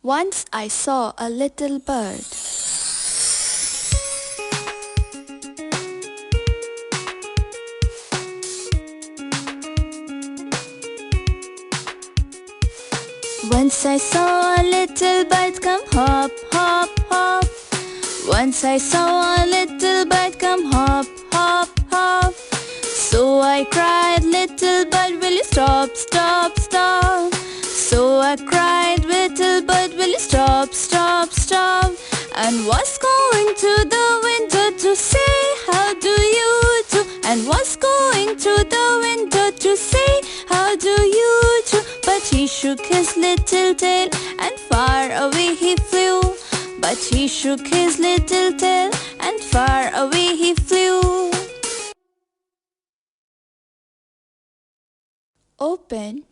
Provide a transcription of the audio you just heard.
Once I saw a little bird. Once I saw a little bird come hop, hop, hop. Once I saw a little bird come hop, hop, hop. So I cried, little bird, will you stop, stop, stop? So I cried, little bird, will you stop, stop, stop? And was going to the window to say, how do you do? And was going to the window to say, how do you do? But he shook his little tail and far away he flew. But he shook his little tail and far away he flew. Open